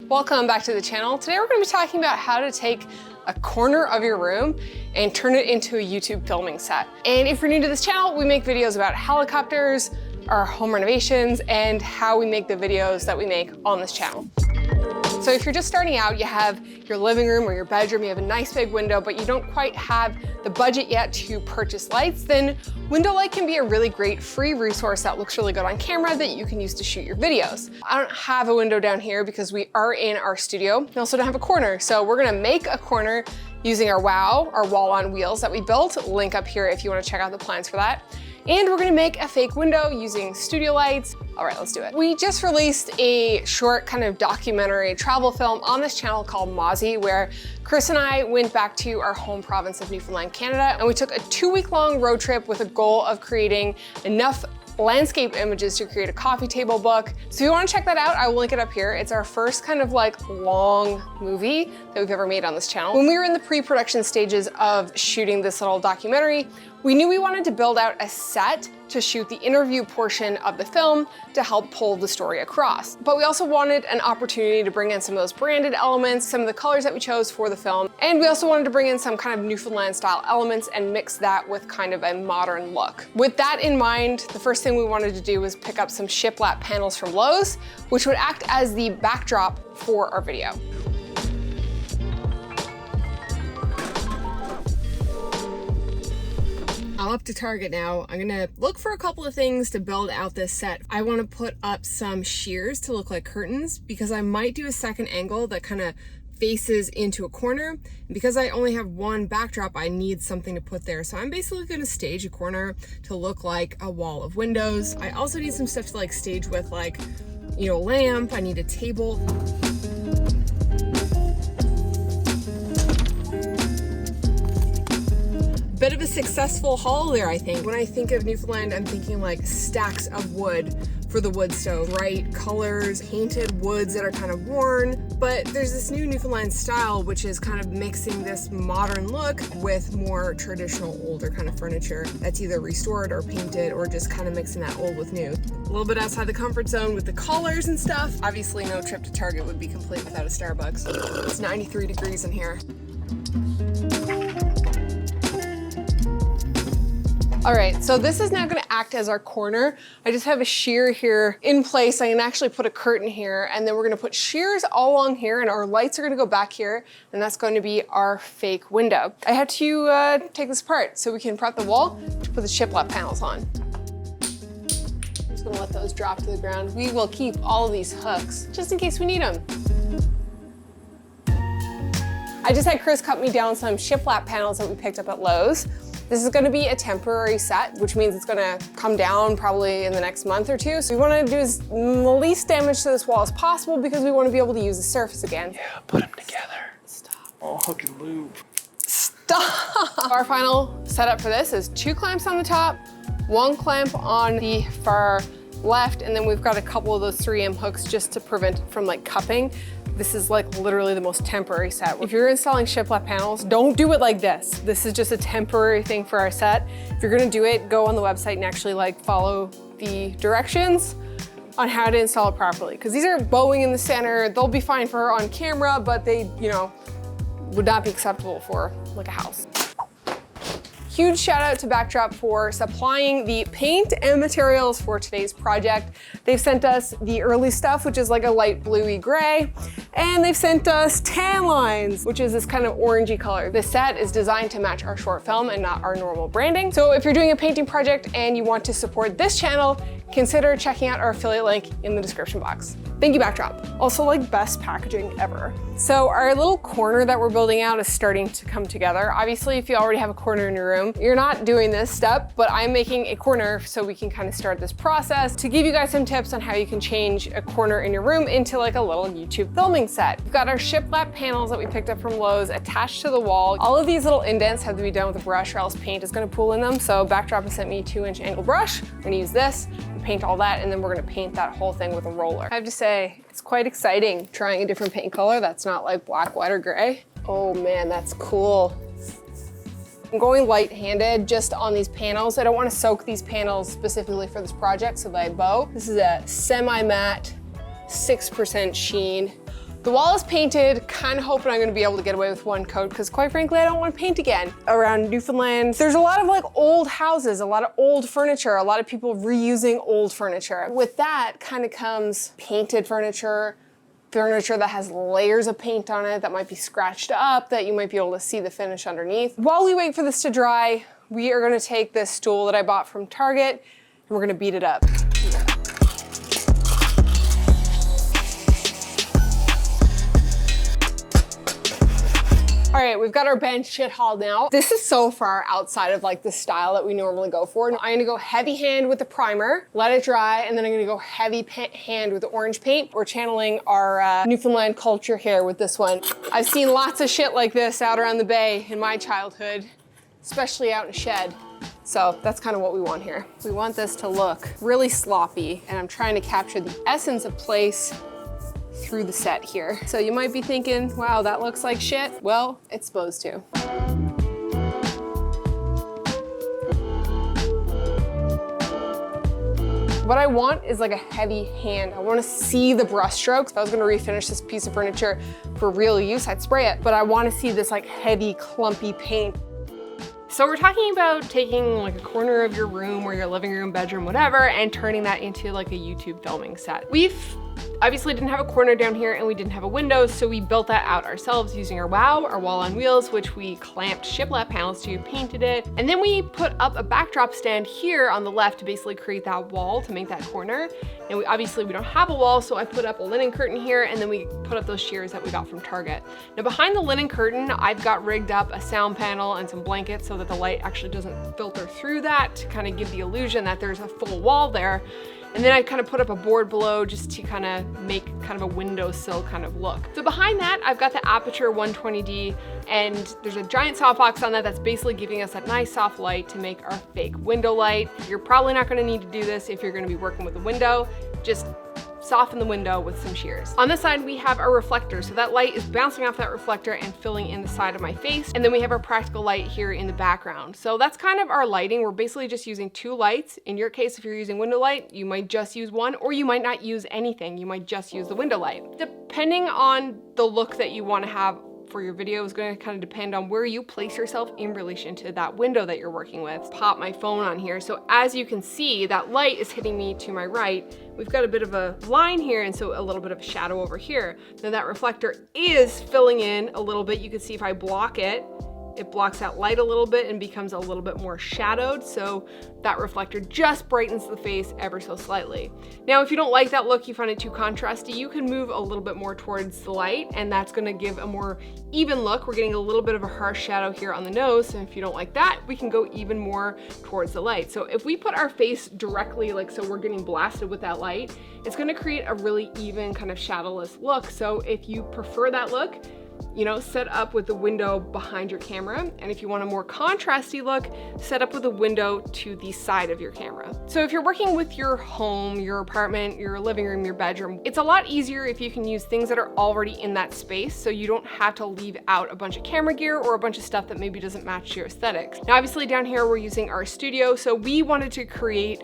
Welcome back to the channel. Today we're going to be talking about how to take a corner of your room and turn it into a YouTube filming set. And if you're new to this channel, we make videos about helicopters, our home renovations, and how we make the videos that we make on this channel. So if you're just starting out, you have your living room or your bedroom, you have a nice big window, but you don't quite have the budget yet to purchase lights, then window light can be a really great free resource that looks really good on camera that you can use to shoot your videos. I don't have a window down here because we are in our studio. We also don't have a corner. So we're gonna make a corner using our WOW, our wall on wheels that we built. Link up here if you wanna check out the plans for that. And we're gonna make a fake window using studio lights. All right, let's do it. We just released a short kind of documentary travel film on this channel called Mauzy, where Chris and I went back to our home province of Newfoundland, Canada, and we took a 2-week-long road trip with a goal of creating enough landscape images to create a coffee table book. So if you wanna check that out, I will link it up here. It's our first kind of like long movie that we've ever made on this channel. When we were in the pre-production stages of shooting this little documentary, we knew we wanted to build out a set to shoot the interview portion of the film to help pull the story across. But we also wanted an opportunity to bring in some of those branded elements, some of the colors that we chose for the film. And we also wanted to bring in some kind of Newfoundland style elements and mix that with kind of a modern look. With that in mind, the first thing we wanted to do was pick up some shiplap panels from Lowe's, which would act as the backdrop for our video. I'm up to Target now. I'm gonna look for a couple of things to build out this set. I wanna put up some shears to look like curtains because I might do a second angle that kind of faces into a corner. And because I only have one backdrop, I need something to put there. So I'm basically gonna stage a corner to look like a wall of windows. I also need some stuff to like stage with, like, you know, a lamp. I need a table. Bit of a successful haul there, I think. When I think of Newfoundland, I'm thinking like stacks of wood for the wood stove, bright colors, painted woods that are kind of worn. But there's this new Newfoundland style, which is kind of mixing this modern look with more traditional, older kind of furniture that's either restored or painted or just kind of mixing that old with new. A little bit outside the comfort zone with the colors and stuff. Obviously, no trip to Target would be complete without a Starbucks. It's 93 degrees in here. All right, so this is now gonna act as our corner. I just have a shear here in place. I can actually put a curtain here, and then we're gonna put shears all along here, and our lights are gonna go back here, and that's going to be our fake window. I had to take this apart so we can prep the wall to put the shiplap panels on. I'm just gonna let those drop to the ground. We will keep all of these hooks just in case we need them. I just had Chris cut me down some shiplap panels that we picked up at Lowe's. This is gonna be a temporary set, which means it's gonna come down probably in the next month or two. So we wanna do the least damage to this wall as possible because we wanna be able to use the surface again. Yeah, put them together. Stop. Oh, hook and loop. Stop! Our final setup for this is 2 clamps on the top, 1 clamp on the far left, and then we've got a couple of those 3M hooks just to prevent it from like cupping. This is like literally the most temporary set. If you're installing shiplap panels, don't do it like this. This is just a temporary thing for our set. If you're gonna do it, go on the website and actually like follow the directions on how to install it properly. Because these are bowing in the center. They'll be fine for on camera, but they, you know, would not be acceptable for like a house. Huge shout out to Backdrop for supplying the paint and materials for today's project. They've sent us the early stuff, which is like a light bluey gray, and they've sent us tan lines, which is this kind of orangey color. This set is designed to match our short film and not our normal branding. So if you're doing a painting project and you want to support this channel, consider checking out our affiliate link in the description box. Thank you, Backdrop. Also, like, best packaging ever. So our little corner that we're building out is starting to come together. Obviously, if you already have a corner in your room, you're not doing this step, but I'm making a corner so we can kind of start this process to give you guys some tips on how you can change a corner in your room into like a little YouTube filming set. We've got our shiplap panels that we picked up from Lowe's attached to the wall. All of these little indents have to be done with a brush or else paint is gonna pool in them. So Backdrop has sent me a 2-inch angle brush. I'm gonna use this, paint all that, and then we're gonna paint that whole thing with a roller. I have to say, it's quite exciting trying a different paint color that's not like black, white, or gray. Oh man, that's cool. I'm going light-handed just on these panels. I don't want to soak these panels specifically for this project so that I bow. This is a semi-matte 6% sheen. The wall is painted, kind of hoping I'm gonna be able to get away with one coat because quite frankly, I don't want to paint again. Around Newfoundland, there's a lot of like old houses, a lot of old furniture, a lot of people reusing old furniture. With that kind of comes painted furniture that has layers of paint on it that might be scratched up, that you might be able to see the finish underneath. While we wait for this to dry, we are gonna take this stool that I bought from Target and we're gonna beat it up. All right, we've got our bench shit hauled now. This is so far outside of like the style that we normally go for. I'm gonna go heavy hand with the primer, let it dry, and then I'm gonna go heavy hand with the orange paint. We're channeling our Newfoundland culture here with this one. I've seen lots of shit like this out around the bay in my childhood, especially out in a shed. So that's kind of what we want here. We want this to look really sloppy, and I'm trying to capture the essence of place through the set here. So you might be thinking, wow, that looks like shit. Well, it's supposed to. What I want is like a heavy hand. I want to see the brush strokes. If I was going to refinish this piece of furniture for real use, I'd spray it. But I want to see this like heavy, clumpy paint. So we're talking about taking like a corner of your room or your living room, bedroom, whatever, and turning that into like a YouTube filming set. We've obviously didn't have a corner down here and we didn't have a window, so we built that out ourselves using our WOW, our wall on wheels, which we clamped shiplap panels to, painted it, and then we put up a backdrop stand here on the left to basically create that wall to make that corner. And we obviously don't have a wall, so I put up a linen curtain here, and then we put up those shears that we got from Target. Now behind the linen curtain, I've got rigged up a sound panel and some blankets so that the light actually doesn't filter through that, to kind of give the illusion that there's a full wall there. And then I kind of put up a board below just to kind of make kind of a windowsill kind of look. So behind that, I've got the Aperture 120D, and there's a giant softbox on that that's basically giving us that nice soft light to make our fake window light. You're probably not gonna need to do this if you're gonna be working with a window. Just soften the window with some shears. On this side, we have our reflector. So that light is bouncing off that reflector and filling in the side of my face. And then we have our practical light here in the background. So that's kind of our lighting. We're basically just using two lights. In your case, if you're using window light, you might just use one, or you might not use anything. You might just use the window light. Depending on the look that you want to have for your video is going to kind of depend on where you place yourself in relation to that window that you're working with. Pop my phone on here. So as you can see, that light is hitting me to my right. We've got a bit of a line here, and so a little bit of a shadow over here. Now that reflector is filling in a little bit. You can see if I block it, it blocks that light a little bit and becomes a little bit more shadowed. So that reflector just brightens the face ever so slightly. Now, if you don't like that look, you find it too contrasty, you can move a little bit more towards the light, and that's gonna give a more even look. We're getting a little bit of a harsh shadow here on the nose. And if you don't like that, we can go even more towards the light. So if we put our face directly, like so we're getting blasted with that light, it's gonna create a really even kind of shadowless look. So if you prefer that look, you know, set up with the window behind your camera. And if you want a more contrasty look, set up with a window to the side of your camera. So if you're working with your home, your apartment, your living room, your bedroom, it's a lot easier if you can use things that are already in that space, so you don't have to leave out a bunch of camera gear or a bunch of stuff that maybe doesn't match your aesthetics. Now, obviously down here, we're using our studio. So we wanted to create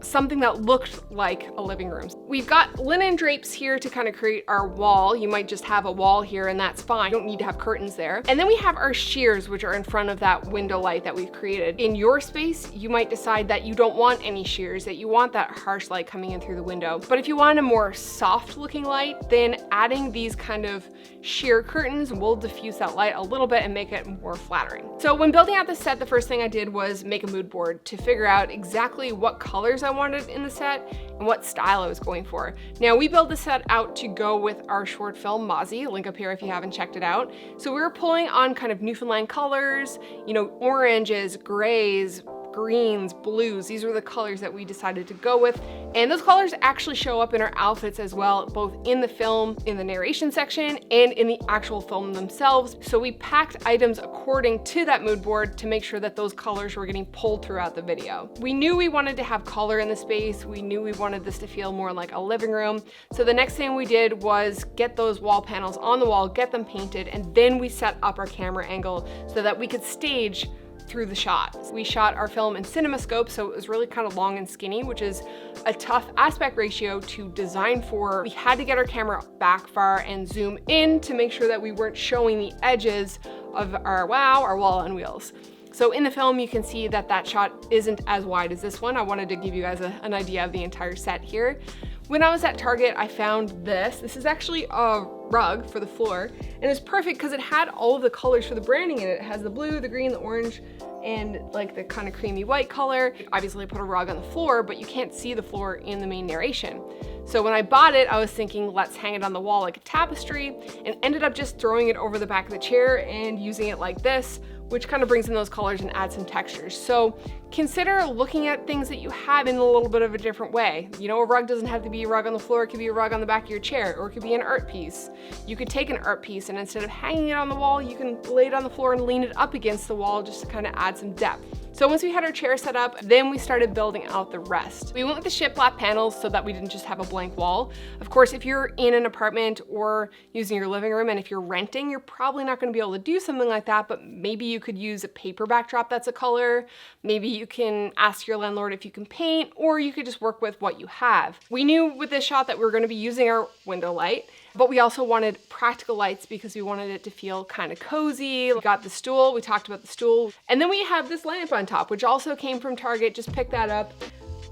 something that looked like a living room. We've got linen drapes here to kind of create our wall. You might just have a wall here and that's fine. You don't need to have curtains there. And then we have our shears, which are in front of that window light that we've created. In your space, you might decide that you don't want any shears, that you want that harsh light coming in through the window. But if you want a more soft looking light, then adding these kind of sheer curtains will diffuse that light a little bit and make it more flattering. So when building out the set, the first thing I did was make a mood board to figure out exactly what colors I wanted in the set and what style I was going for. Now, we built the set out to go with our short film Mauzy, link up here if you haven't checked it out. So we were pulling on kind of Newfoundland colors, you know, oranges, grays, greens, blues. These were the colors that we decided to go with. And those colors actually show up in our outfits as well, both in the film, in the narration section, and in the actual film themselves. So we packed items according to that mood board to make sure that those colors were getting pulled throughout the video. We knew we wanted to have color in the space. We knew we wanted this to feel more like a living room. So the next thing we did was get those wall panels on the wall, get them painted, and then we set up our camera angle so that we could stage through the shot. We shot our film in CinemaScope, so it was really kind of long and skinny, which is a tough aspect ratio to design for. We had to get our camera back far and zoom in to make sure that we weren't showing the edges of our wall on wheels. So in the film, you can see that that shot isn't as wide as this one. I wanted to give you guys an idea of the entire set here. When I was at Target, I found this. This is actually a rug for the floor, and it's perfect because it had all of the colors for the branding in it. It has the blue, the green, the orange, and like the kind of creamy white color. Obviously I put a rug on the floor, but you can't see the floor in the main narration. So when I bought it, I was thinking, let's hang it on the wall like a tapestry, and ended up just throwing it over the back of the chair and using it like this, which kind of brings in those colors and adds some textures. So consider looking at things that you have in a little bit of a different way. You know, a rug doesn't have to be a rug on the floor, it could be a rug on the back of your chair, or it could be an art piece. You could take an art piece and instead of hanging it on the wall, you can lay it on the floor and lean it up against the wall just to kind of add some depth. So once we had our chair set up, then we started building out the rest. We went with the shiplap panels so that we didn't just have a blank wall. Of course, if you're in an apartment or using your living room, and if you're renting, you're probably not gonna be able to do something like that, but maybe you could use a paper backdrop that's a color. Maybe you can ask your landlord if you can paint, or you could just work with what you have. We knew with this shot that we were gonna be using our window light, but we also wanted practical lights because we wanted it to feel kind of cozy. We got the stool, we talked about the stool, and then we have this lamp on top, which also came from Target, just picked that up.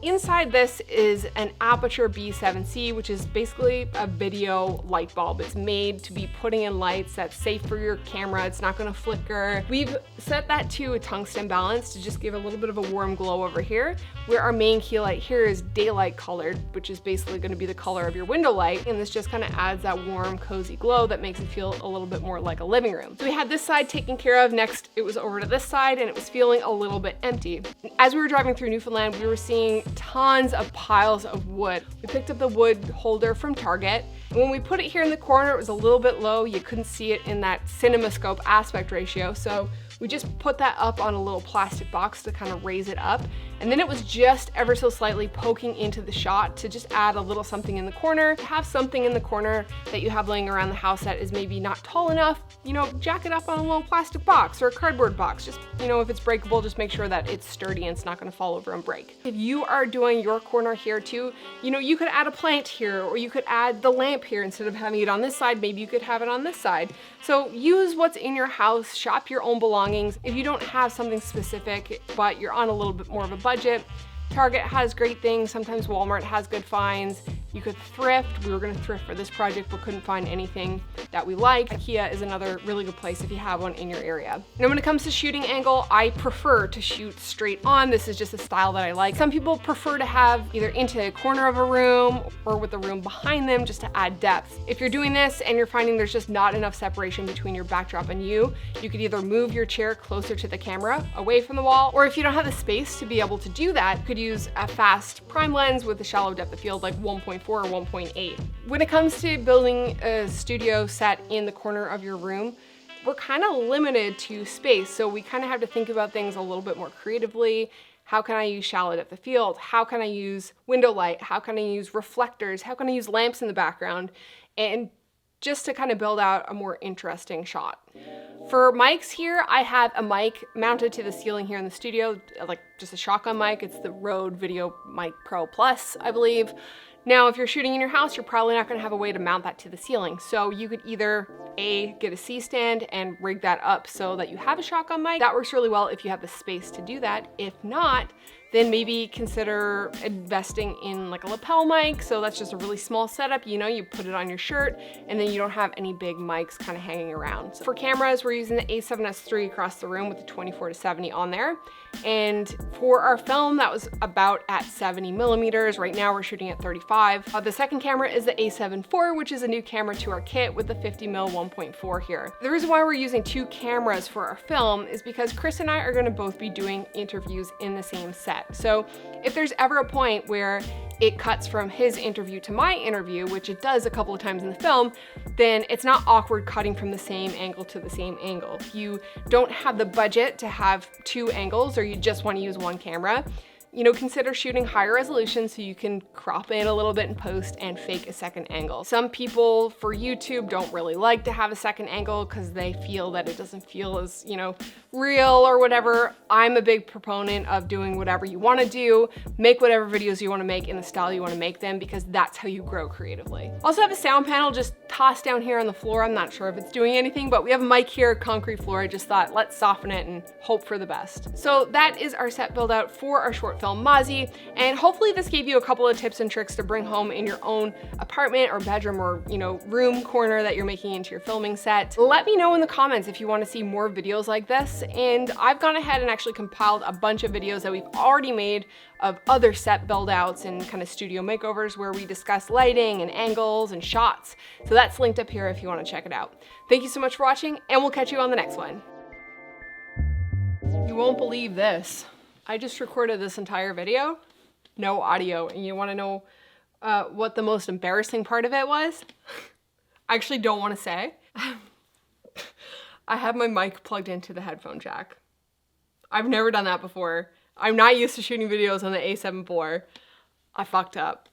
Inside this is an Aperture B7C, which is basically a video light bulb. It's made to be putting in lights that's safe for your camera. It's not gonna flicker. We've set that to a tungsten balance to just give a little bit of a warm glow over here, where our main key light here is daylight colored, which is basically gonna be the color of your window light. And this just kind of adds that warm, cozy glow that makes it feel a little bit more like a living room. So we had this side taken care of. Next, it was over to this side and it was feeling a little bit empty. As we were driving through Newfoundland, we were seeing tons of piles of wood. We picked up the wood holder from Target, and when we put it here in the corner, it was a little bit low. You couldn't see it in that CinemaScope aspect ratio, so we just put that up on a little plastic box to kind of raise it up. And then it was just ever so slightly poking into the shot to just add a little something in the corner. To have something in the corner that you have laying around the house that is maybe not tall enough, you know, jack it up on a little plastic box or a cardboard box. Just, you know, if it's breakable, just make sure that it's sturdy and it's not gonna fall over and break. If you are doing your corner here too, you know, you could add a plant here, or you could add the lamp here. Instead of having it on this side, maybe you could have it on this side. So use what's in your house, shop your own belongings. If you don't have something specific, but you're on a little bit more of a budget, Target has great things. Sometimes Walmart has good finds. You could thrift. We were gonna thrift for this project, but couldn't find anything that we liked. IKEA is another really good place if you have one in your area. Now, when it comes to shooting angle, I prefer to shoot straight on. This is just a style that I like. Some people prefer to have either into a corner of a room or with the room behind them just to add depth. If you're doing this and you're finding there's just not enough separation between your backdrop and you could either move your chair closer to the camera, away from the wall, or if you don't have the space to be able to do that, you could use a fast prime lens with a shallow depth of field like 1.4 or 1.8. When it comes to building a studio set in the corner of your room, we're kind of limited to space, so we kind of have to think about things a little bit more creatively. How can I use shallow depth of field? How can I use window light? How can I use reflectors? How can I use lamps in the background? And just to kind of build out a more interesting shot. For mics here, I have a mic mounted to the ceiling here in the studio, like just a shotgun mic. It's the Rode Video Mic Pro Plus, I believe. Now, if you're shooting in your house, you're probably not gonna have a way to mount that to the ceiling. So you could either get a C-stand and rig that up so that you have a shotgun mic. That works really well if you have the space to do that. If not, then maybe consider investing in like a lapel mic. So that's just a really small setup. You know, you put it on your shirt and then you don't have any big mics kind of hanging around. So for cameras, we're using the A7S III across the room with the 24-70 on there. And for our film, that was about at 70 millimeters. Right now we're shooting at 35. The second camera is the A7 IV, which is a new camera to our kit with the 50 mm 1.4 here. The reason why we're using two cameras for our film is because Chris and I are gonna both be doing interviews in the same set. So if there's ever a point where it cuts from his interview to my interview, which it does a couple of times in the film, then it's not awkward cutting from the same angle to the same angle. If you don't have the budget to have two angles or you just want to use one camera, consider shooting higher resolution so you can crop in a little bit in post and fake a second angle. Some people for YouTube don't really like to have a second angle because they feel that it doesn't feel as, real or whatever. I'm a big proponent of doing whatever you want to do, make whatever videos you want to make in the style you want to make them, because that's how you grow creatively. Also have a sound panel just tossed down here on the floor. I'm not sure if it's doing anything, but we have a mic here, concrete floor. I just thought, let's soften it and hope for the best. So that is our set build out for our short film Mauzy, and hopefully this gave you a couple of tips and tricks to bring home in your own apartment or bedroom or room corner that you're making into your filming set. Let me know in the comments if you want to see more videos like this, and I've gone ahead and actually compiled a bunch of videos that we've already made of other set build outs and kind of studio makeovers where we discuss lighting and angles and shots. So that's linked up here if you want to check it out. Thank you so much for watching, and we'll catch you on the next one. You won't believe this. I just recorded this entire video, no audio, and you want to know what the most embarrassing part of it was? I actually don't want to say. I have my mic plugged into the headphone jack. I've never done that before. I'm not used to shooting videos on the A7 IV. I fucked up.